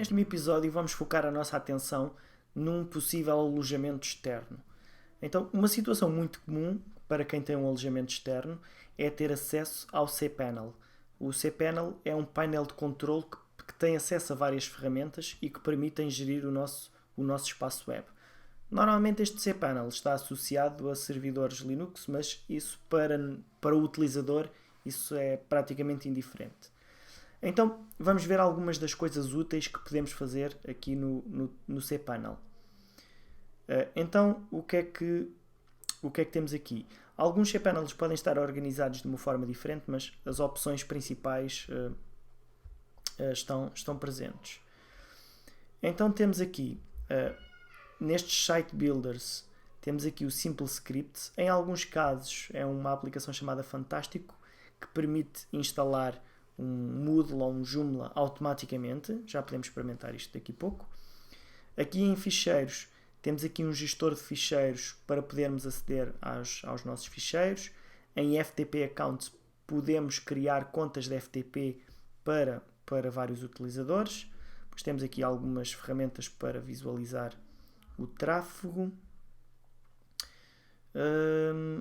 neste episódio vamos focar a nossa atenção num possível alojamento externo. Então, uma situação muito comum para quem tem um alojamento externo é ter acesso ao cPanel. O cPanel é um painel de controle que tem acesso a várias ferramentas e que permitem gerir o nosso espaço web. Normalmente este cPanel está associado a servidores Linux, mas isso para o utilizador isso é praticamente indiferente. Então vamos ver algumas das coisas úteis que podemos fazer aqui no cPanel. Então o que é que temos aqui? Alguns cPanels podem estar organizados de uma forma diferente, mas as opções principais estão presentes. Então temos aqui nestes site builders, temos aqui o Simple Scripts. Em alguns casos é uma aplicação chamada Fantástico que permite instalar um Moodle ou um Joomla automaticamente. Já podemos experimentar isto daqui a pouco. Aqui em ficheiros temos aqui um gestor de ficheiros para podermos aceder aos nossos ficheiros. Em FTP Accounts podemos criar contas de FTP para vários utilizadores. Depois temos aqui algumas ferramentas para visualizar o tráfego.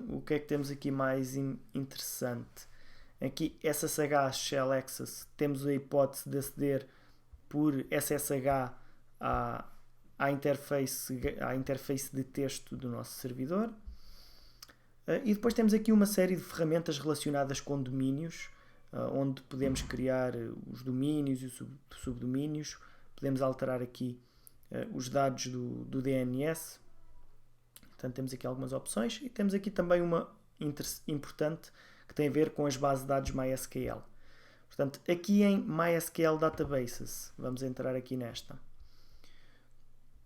O que é que temos aqui mais interessante? Aqui SSH Shell Access, temos a hipótese de aceder por SSH à interface de texto do nosso servidor. E depois temos aqui uma série de ferramentas relacionadas com domínios, onde podemos criar os domínios e os subdomínios. Podemos alterar aqui os dados do DNS. Portanto, temos aqui algumas opções e temos aqui também uma importante que tem a ver com as bases de dados MySQL. Portanto, aqui em MySQL Databases, vamos entrar aqui nesta.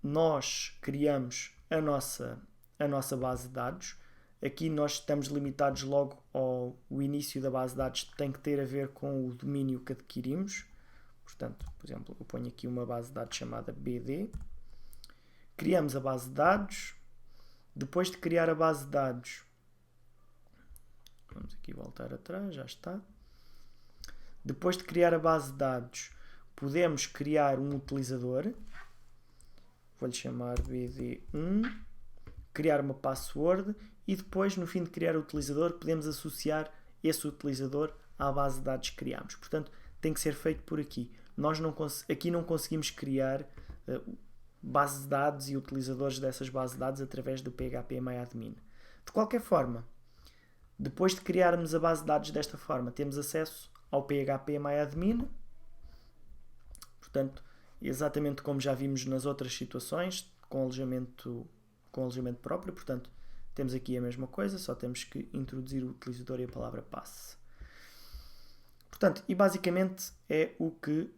Nós criamos a nossa base de dados. Aqui nós estamos limitados logo ao início da base de dados, tem que ter a ver com o domínio que adquirimos. Portanto, por exemplo, eu ponho aqui uma base de dados chamada BD. Criamos a base de dados. Depois de criar a base de dados, vamos aqui voltar atrás, já está. Depois de criar a base de dados, podemos criar um utilizador. Vou-lhe chamar BD1. Criar uma password. E depois, no fim de criar o utilizador, podemos associar esse utilizador à base de dados que criamos. Portanto, tem que ser feito por aqui. Nós aqui não conseguimos criar bases de dados e utilizadores dessas bases de dados através do PHPMyAdmin. De qualquer forma, depois de criarmos a base de dados desta forma, temos acesso ao PHPMyAdmin. Portanto, exatamente como já vimos nas outras situações, com alojamento próprio. Portanto, temos aqui a mesma coisa, só temos que introduzir o utilizador e a palavra passe. Portanto, e basicamente é o que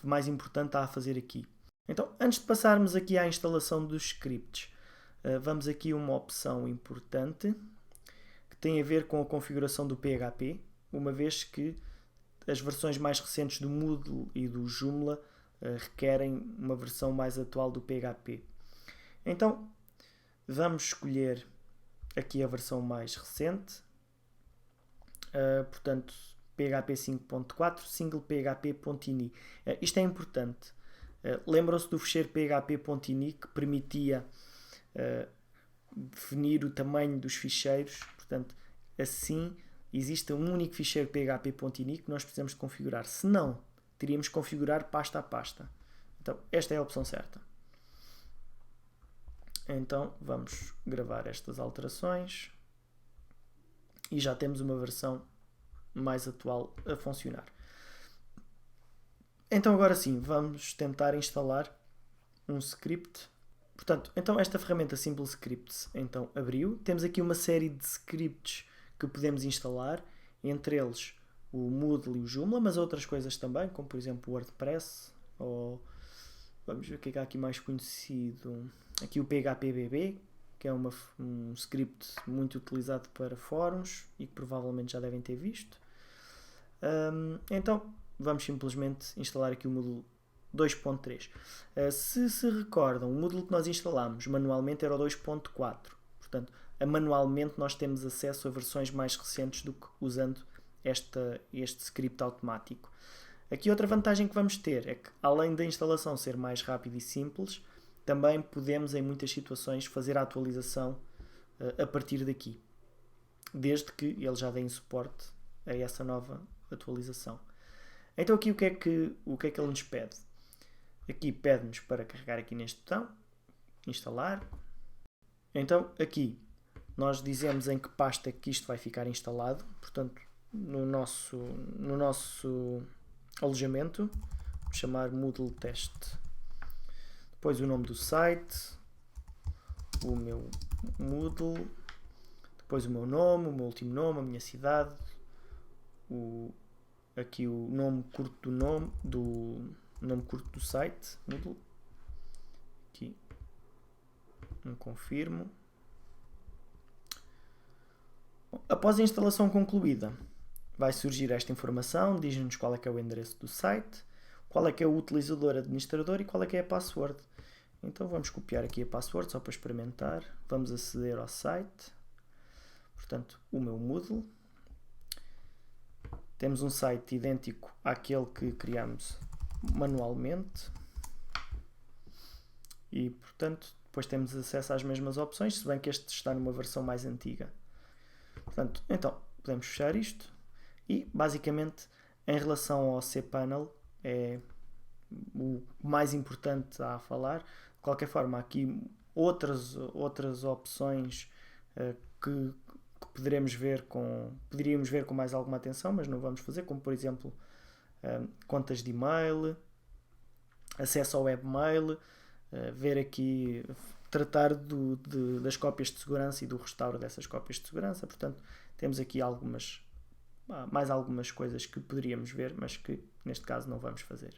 mais importante há a fazer aqui. Então, antes de passarmos aqui à instalação dos scripts, vamos aqui a uma opção importante que tem a ver com a configuração do PHP, uma vez que as versões mais recentes do Moodle e do Joomla requerem uma versão mais atual do PHP. Então, vamos escolher aqui a versão mais recente, portanto, PHP 5.4, single php.ini. Isto é importante. Lembram-se do fecheiro php.ini que permitia definir o tamanho dos ficheiros. Portanto, assim existe um único ficheiro php.ini que nós precisamos configurar. Se não, teríamos que configurar pasta a pasta. Então, esta é a opção certa. Então, vamos gravar estas alterações e já temos uma versão mais atual a funcionar. Então agora sim, vamos tentar instalar um script. Portanto, então esta ferramenta Simple Scripts então abriu. Temos aqui uma série de scripts que podemos instalar, entre eles o Moodle e o Joomla, mas outras coisas também, como por exemplo o WordPress, ou vamos ver o que é que há aqui mais conhecido. Aqui o PHPBB, que é um script muito utilizado para fóruns e que provavelmente já devem ter visto. Então, vamos simplesmente instalar aqui o Moodle 2.3. Se se recordam, o Moodle que nós instalámos manualmente era o 2.4. Portanto, manualmente nós temos acesso a versões mais recentes do que usando este script automático. Aqui outra vantagem que vamos ter é que, além da instalação ser mais rápida e simples, também podemos, em muitas situações, fazer a atualização a partir daqui, desde que ele já dê suporte a essa nova atualização. Então aqui o que é que ele nos pede? Aqui pede-nos para carregar aqui neste botão, instalar. Então aqui nós dizemos em que pasta é que isto vai ficar instalado, portanto no nosso alojamento, vou chamar Moodle Test. Depois o nome do site, o meu Moodle, depois o meu nome, o meu último nome, a minha cidade, aqui o nome curto do nome curto do site, Moodle. Aqui um confirmo. Após a instalação concluída, vai surgir esta informação, diz-nos qual é que é o endereço do site, qual é que é o utilizador administrador e qual é que é a password. Então vamos copiar aqui a password só para experimentar. Vamos aceder ao site. Portanto, o meu Moodle. Temos um site idêntico àquele que criamos manualmente. E, portanto, depois temos acesso às mesmas opções, se bem que este está numa versão mais antiga. Portanto, então, podemos fechar isto. E, basicamente, em relação ao cPanel, é o mais importante a falar. De qualquer forma, há aqui outras opções que poderíamos ver com mais alguma atenção, mas não vamos fazer, como por exemplo contas de e-mail, acesso ao webmail, ver aqui, tratar das cópias de segurança e do restauro dessas cópias de segurança. Portanto, temos aqui mais algumas coisas que poderíamos ver, mas que neste caso não vamos fazer.